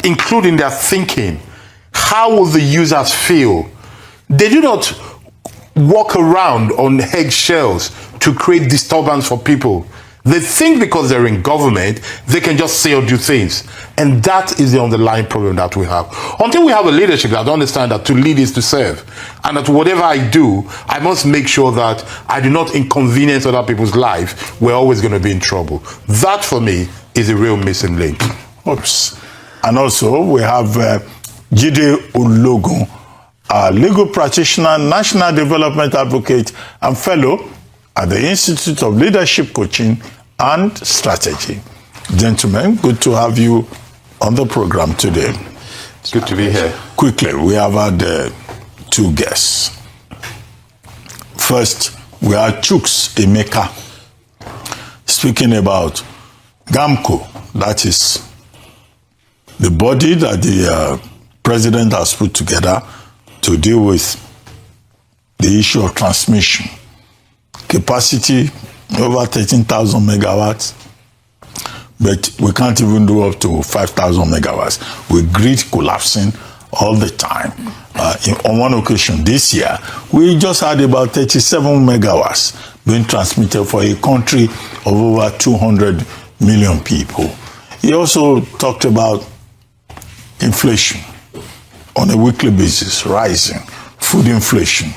include in their thinking how will the users feel. They do not walk around on eggshells to create disturbance for people. They think because they're in government, they can just say or do things. And that is the underlying problem that we have. Until we have a leadership that understands that to lead is to serve, and that whatever I do, I must make sure that I do not inconvenience other people's life, we're always going to be in trouble. That, for me, is a real missing link. Oops. And also, we have Jide Ologun, a legal practitioner, national development advocate, and fellow at the Institute of Leadership Coaching and Strategy. Gentlemen, good to have you on the program today. It's good to be here. Quickly, we have had two guests. First, we are Chuks Emeka, speaking about GAMCO, that is the body that the president has put together to deal with the issue of transmission. Capacity over 13,000 megawatts, but we can't even do up to 5,000 megawatts. With grid collapsing all the time. On one occasion this year, we just had about 37 megawatts being transmitted for a country of over 200 million people. He also talked about inflation on a weekly basis, rising, food inflation,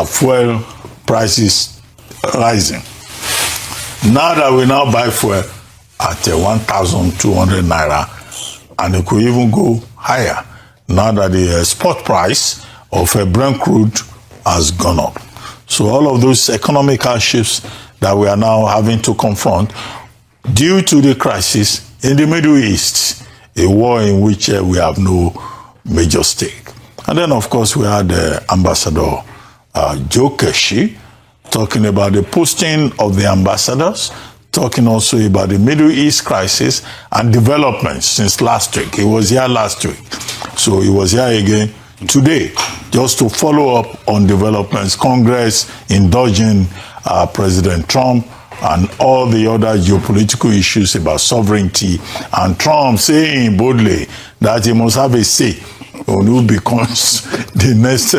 fuel prices rising. Now that we now buy fuel at 1,200 naira, and it could even go higher now that the spot price of Brent crude has gone up. So all of those economic hardships that we are now having to confront due to the crisis in the Middle East, a war in which we have no major stake. And then, of course, we had Ambassador Joe Keshi, talking about the posting of the ambassadors, talking also about the Middle East crisis and developments since last week. He was here last week, so he was here again today, just to follow up on developments, Congress indulging President Trump and all the other geopolitical issues about sovereignty, and Trump saying boldly that he must have a say on who becomes the next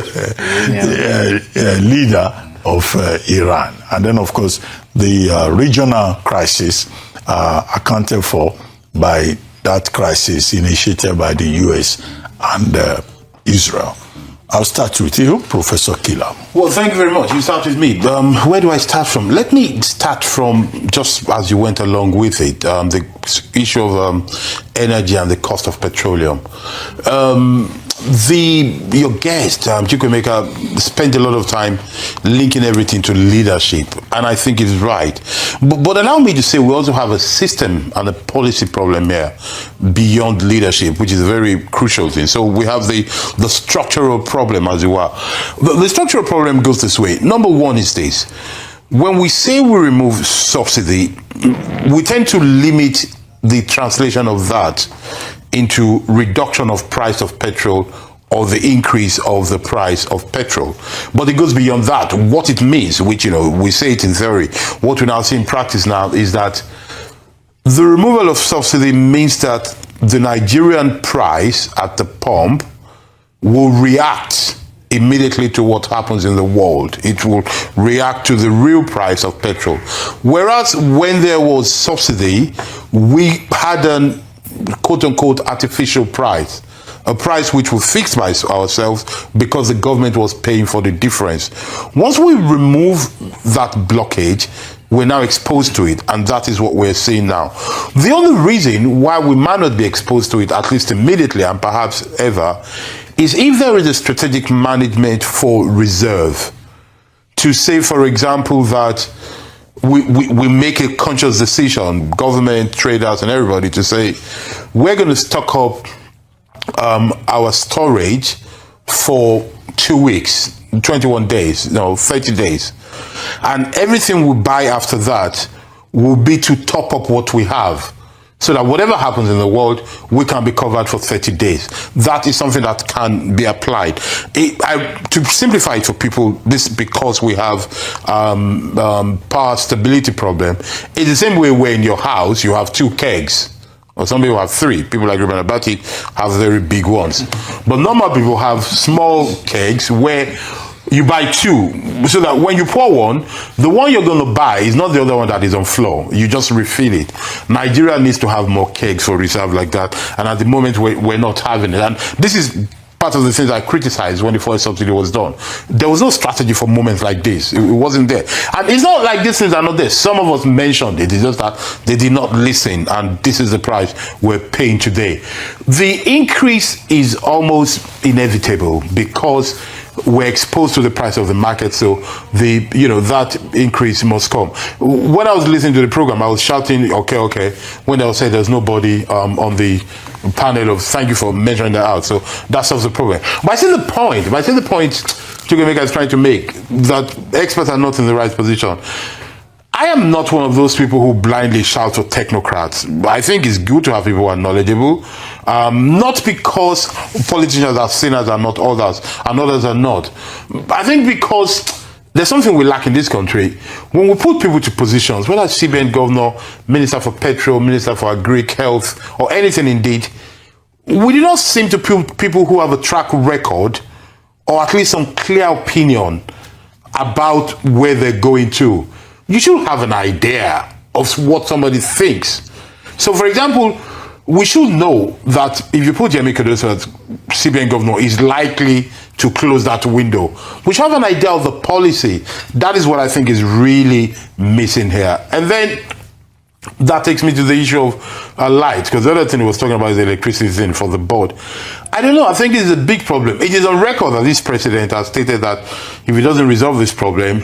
leader of Iran. And then, of course, the regional crisis accounted for by that crisis initiated by the US and Israel. I'll start with you, Professor Killer. Well, thank you very much. You start with me. Where do I start from? Let me start from, just as you went along with it, the issue of energy and the cost of petroleum. Your guest, Chukwuemeka, spent a lot of time linking everything to leadership, and I think it's right. But allow me to say we also have a system and a policy problem here beyond leadership, which is a very crucial thing. So we have the structural problem, as it were. The structural problem goes this way. Number one is this. When we say we remove subsidy, we tend to limit the translation of that into reduction of price of petrol or the increase of the price of petrol. But it goes beyond that. What it means, which, we say it in theory, what we now see in practice now is that the removal of subsidy means that the Nigerian price at the pump will react immediately to what happens in the world. It will react to the real price of petrol. Whereas when there was subsidy, we had an quote-unquote artificial price, a price which we fixed by ourselves because the government was paying for the difference. Once we remove that blockage, we're now exposed to it, and that is what we're seeing now. The only reason why we might not be exposed to it, at least immediately and perhaps ever, is if there is a strategic management for reserve. To say, for example, that we make a conscious decision, government, traders, and everybody, to say, we're going to stock up our storage for 2 weeks, 21 days, 30 days. And everything we buy after that will be to top up what we have. so that whatever happens in the world, we can be covered for 30 days. That is something that can be applied. To simplify it for people, this because we have power stability problem. It's the same way where in your house you have 2 kegs. Or some people have 3. People like Ruben Abati have very big ones. But normal people have small kegs where you buy 2, so that when you pour one, the one you're going to buy is not the other one that is on floor. You just refill it. Nigeria needs to have more kegs for reserve like that. And at the moment, we're not having it. And this is part of the things I criticized when the fuel subsidy was done. There was no strategy for moments like this. It wasn't there. And it's not like these things are not there. Some of us mentioned it. It's just that they did not listen. And this is the price we're paying today. The increase is almost inevitable because we're exposed to the price of the market, so that increase must come. When I was listening to the program, I was shouting, okay, when they say there's nobody on the panel of thank you for measuring that out. So that solves the problem. But I see the point. Chukwemeka is trying to make, that experts are not in the right position. I am not one of those people who blindly shout for technocrats. I think it's good to have people who are knowledgeable, not because politicians are sinners and not others, and others are not. I think because there's something we lack in this country. When we put people to positions, whether CBN governor, minister for petrol, minister for agri, health, or anything indeed, we do not seem to put people who have a track record, or at least some clear opinion about where they're going to. You should have an idea of what somebody thinks. So, for example, we should know that if you put Yemi Cardoso as CBN governor, is likely to close that window. We should have an idea of the policy. That is what I think is really missing here. And then that takes me to the issue of light, because the other thing he was talking about is the electricity thing for the board. I don't know. I think it's a big problem. It is on record that this president has stated that if he doesn't resolve this problem,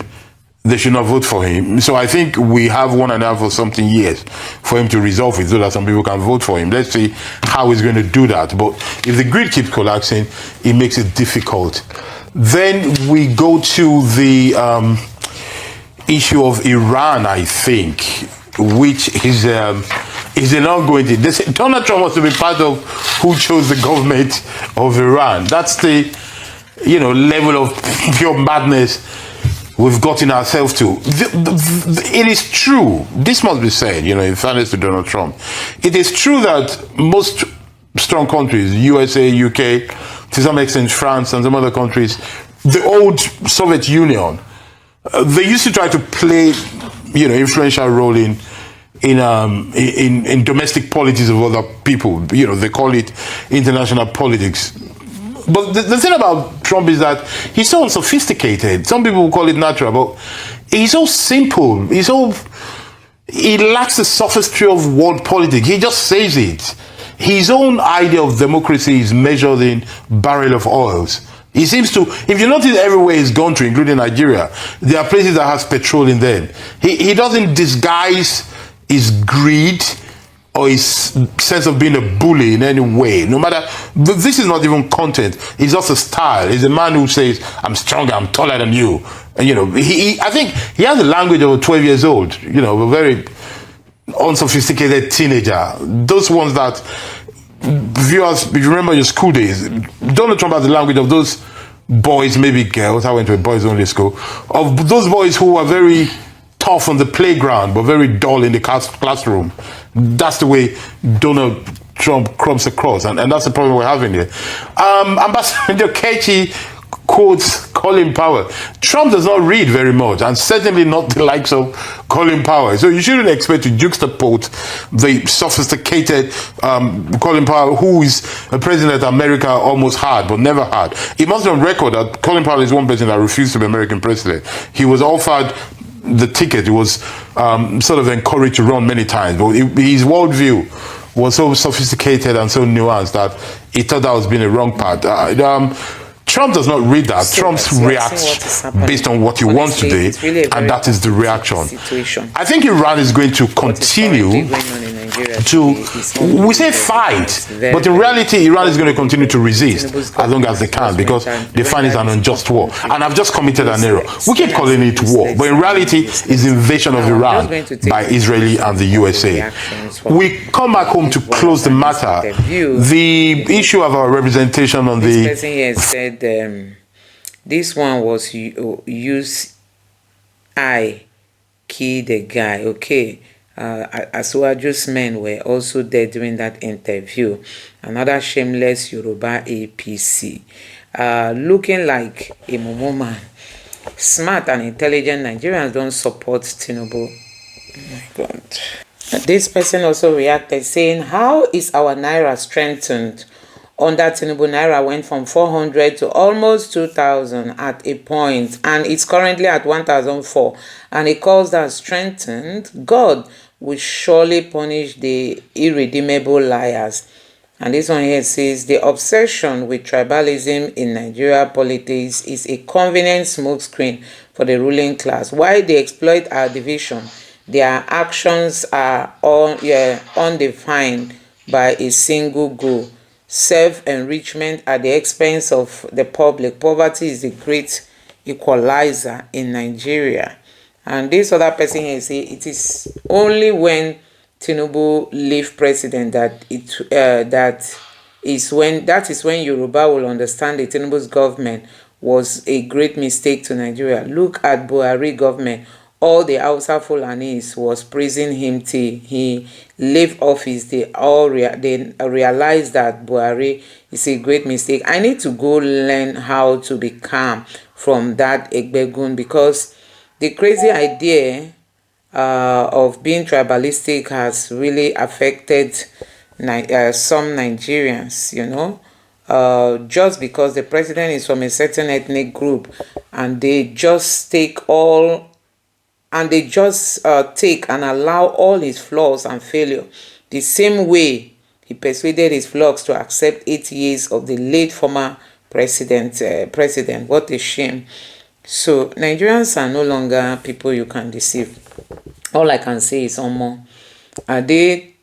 they should not vote for him. So I think we have 1.5 or something years for him to resolve it so that some people can vote for him. Let's see how he's going to do that. But if the grid keeps collapsing, it makes it difficult. Then we go to the issue of Iran, I think, which is an ongoing thing. Donald Trump wants to be part of who chose the government of Iran. That's the level of pure madness we've gotten ourselves to. It is true, this must be said, in fairness to Donald Trump, it is true that most strong countries, USA, UK, to some extent France and some other countries, the old Soviet Union, they used to try to play, influential role in domestic politics of other people. They call it international politics. But the thing about Trump is that he's so unsophisticated. Some people will call it natural, but he's so simple. He lacks the sophistry of world politics. He just says it. His own idea of democracy is measured in barrel of oils. He seems to, if you notice everywhere he's gone to, including Nigeria, there are places that has petrol in them. He doesn't disguise his greed or his sense of being a bully in any way. No matter, this is not even content. It's just a style. He's a man who says, I'm stronger, I'm taller than you. And, I think he has the language of a 12 years old, a very unsophisticated teenager. Those ones that, viewers, if you remember your school days, Donald Trump has the language of those boys, maybe girls, I went to a boys only school, of those boys who are very tough on the playground, but very dull in the classroom. That's the way Donald Trump comes across, and that's the problem we're having here. Ambassador Kechi quotes Colin Powell. Trump does not read very much, and certainly not the likes of Colin Powell. So you shouldn't expect to juxtapose the sophisticated Colin Powell, who is a president America almost had, but never had. It must be on record that Colin Powell is one person that refused to be American president. He was offered the ticket. He was sort of encouraged to run many times, but his worldview was so sophisticated and so nuanced that he thought that was being a wrong path. Trump does not read that. Trump reacts based on what he wants to do, and that is the reaction. I think Iran is going to continue Nigeria to, today is we say unbelievable, fight, guys. Very, but in very reality, Iran is going to continue to resist Tinubu's as long as they can, because they find it an unjust war. And I've just committed an error. We keep calling it war, but in reality, it's invasion of Iran by Israeli and the USA. We come back home to close the matter. The issue of our representation on this the... person here said this one was use I key the guy. Okay. Asuaju's men were also there during that interview. Another shameless Yoruba APC. Looking like a Momo man. Smart and intelligent Nigerians don't support Tinubu. Oh my God. This person also reacted saying, how is our Naira strengthened? Under Tinubu, Naira went from 400 to almost 2,000 at a point, and it's currently at 1,004. And he calls that strengthened. God will surely punish the irredeemable liars. And this one here says, the obsession with tribalism in Nigeria politics is a convenient smokescreen for the ruling class. Why they exploit our division? Their actions are undefined by a single goal. Self-enrichment at the expense of the public. Poverty is the great equalizer in Nigeria. And this other person here say it is only when Tinubu leave president that that is when Yoruba will understand that Tinubu's government was a great mistake to Nigeria. Look at Buhari government. All the Hausa Fulanis was praising him till he left office. They realized that Buhari is a great mistake. I need to go learn how to be calm from that Egbegun, because the crazy idea of being tribalistic has really affected some Nigerians, you know. Just because the president is from a certain ethnic group, and they just take and allow all his flaws and failure, the same way he persuaded his flocks to accept 8 years of the late former president. What a shame. So Nigerians are no longer people you can deceive. All I can say is, are they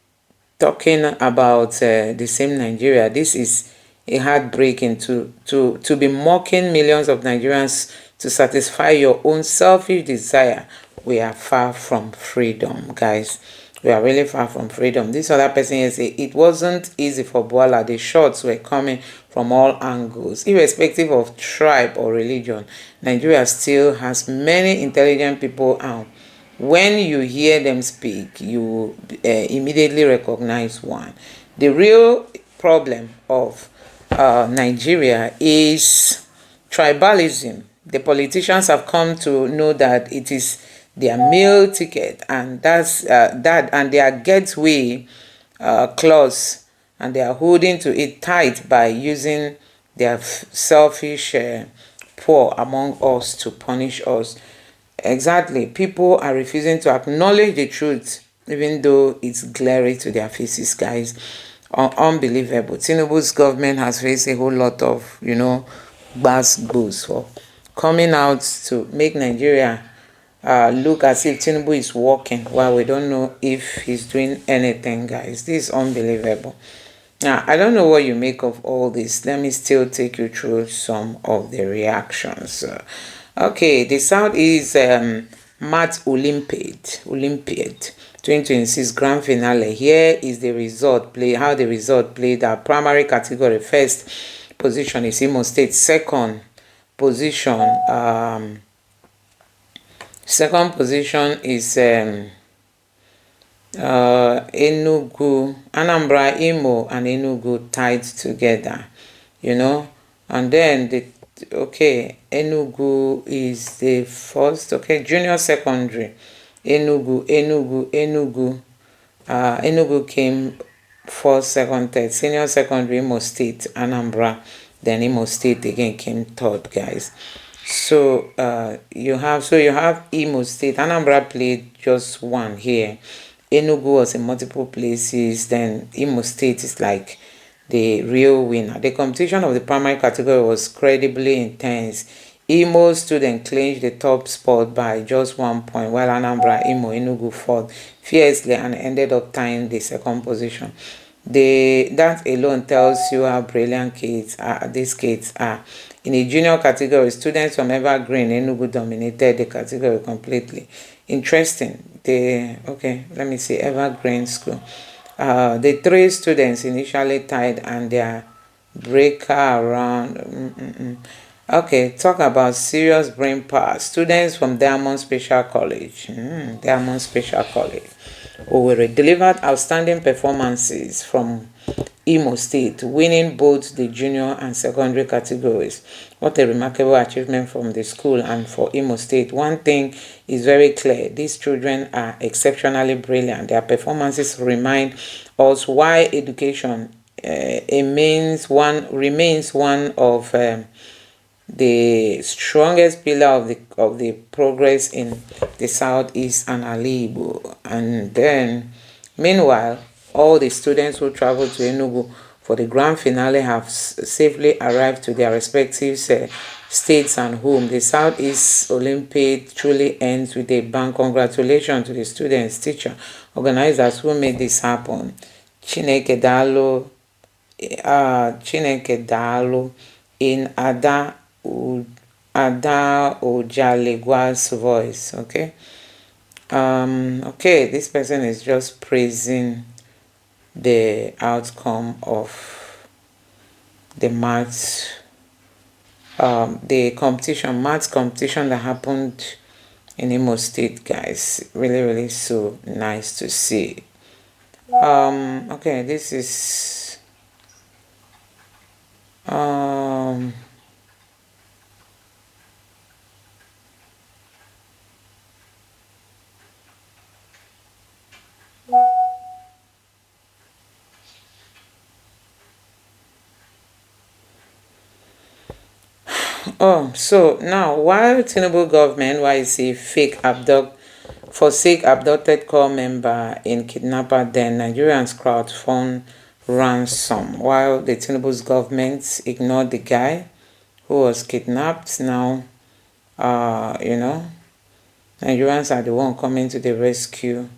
talking about the same Nigeria? This is a heartbreaking to be mocking millions of Nigerians to satisfy your own selfish desire. We are far from freedom, guys. We are really far from freedom. This other person here say it wasn't easy for Bola. The shots were coming from all angles, irrespective of tribe or religion. Nigeria still has many intelligent people out. When you hear them speak, you immediately recognize one. The real problem of Nigeria is tribalism. The politicians have come to know that it is their meal ticket, and that's and their gateway clause, and they are holding to it tight by using their selfish poor among us to punish us. Exactly. People are refusing to acknowledge the truth, even though it's glaring to their faces, guys. Unbelievable. Tinubu's government has faced a whole lot of, boost for coming out to make Nigeria look as if Tinubu is working, while we don't know if he's doing anything, guys. This is unbelievable. Now, I don't know what you make of all this. Let me still take you through some of the reactions. Okay, the sound is Math Olympiad 2026 grand finale. Here is the result how the result played. Our primary category, first position is Imo State. Second position is Enugu, Anambra, Imo, and Enugu tied together, and then Enugu is the first. Junior secondary, Enugu came first, second, third. Senior secondary, Imo State, Anambra, then Imo State again came third, guys. So you have Imo State. Anambra played just one here. Enugu was in multiple places. Then Imo State is like the real winner. The competition of the primary category was incredibly intense. Imo student clinched the top spot by just 1 point, while Anambra, Imo, Enugu fought fiercely and ended up tying the second position. That alone tells you how brilliant these kids are. In the junior category, students from Evergreen, Enugu dominated the category completely. Interesting. Okay, let me see, Evergreen School. The 3 students initially tied and their breaker around. Okay, talk about serious brain power. Students from Diamond Special College, Diamond Special College, Owerri, delivered outstanding performances from Imo State, winning both the junior and secondary categories. What a remarkable achievement from the school and for Imo State. One thing is very clear, these children are exceptionally brilliant. Their performances remind us why education remains one of the strongest pillar of the progress in the Southeast and Alibo. And then, meanwhile, all the students who traveled to Enugu for the grand finale have safely arrived to their respective states and home. The Southeast Olympiad truly ends with a bang. Congratulations to the students, teacher, organizers who made this happen. Chineke Dalo, in Ada Ojalegwa's voice. Okay. Okay, this person is just praising the outcome of the maths competition that happened in Imo State, guys. Really so nice to see. Okay, this is so now, while Tinubu government, why is he forsake abducted core member in kidnapper, then Nigerians crowdfund ransom, while the Tinubu's government ignored the guy who was kidnapped. Now, Nigerians are the one coming to the rescue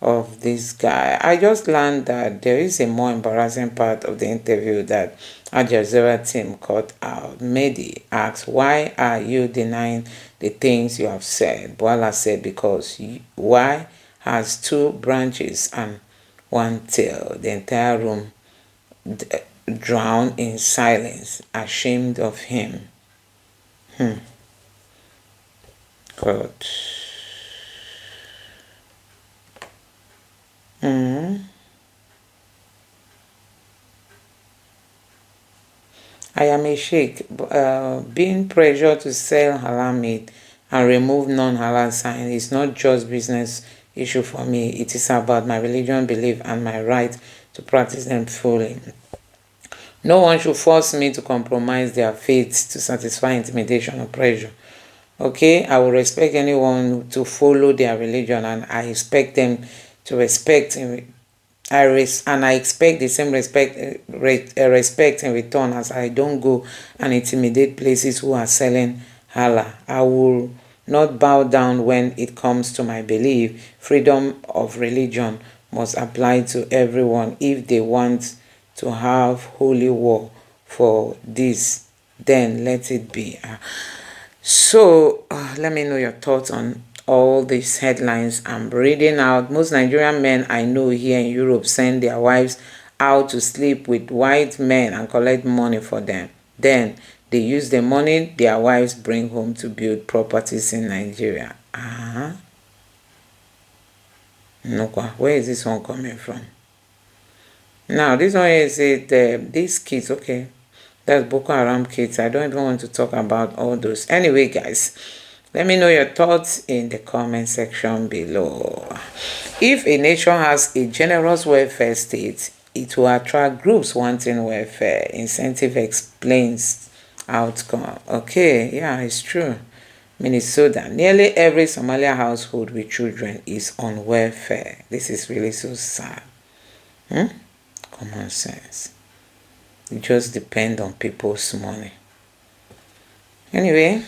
of this guy. I just learned that there is a more embarrassing part of the interview that Al Jazeera team cut out. Mehdi asked, why are you denying the things you have said? Boala said, because why has 2 branches and 1 tail? The entire room drowned in silence, ashamed of him. God. I am a sheik, being pressured to sell halal meat and remove non-halal sign is not just business issue for me. It is about my religion, belief, and my right to practice them fully. No one should force me to compromise their faith to satisfy intimidation or pressure. Okay, I will respect anyone to follow their religion, and I expect them to respect I expect the same respect in return, as I don't go and intimidate places who are selling halal. I will not bow down when it comes to my belief. Freedom of religion must apply to everyone. If they want to have holy war for this, then let it be. So let me know your thoughts on all these headlines I'm reading out. Most Nigerian men I know here in Europe send their wives out to sleep with white men and collect money for them. Then they use the money their wives bring home to build properties in Nigeria. Where is this one coming from? Now, this one is these kids, okay. That's Boko Haram kids. I don't even want to talk about all those. Anyway, guys, let me know your thoughts in the comment section below. If a nation has a generous welfare state, it will attract groups wanting welfare. Incentive explains outcome. Okay, yeah, it's true. Minnesota, nearly every Somalia household with children is on welfare. This is really so sad. Common sense. It just depends on people's money. Anyway,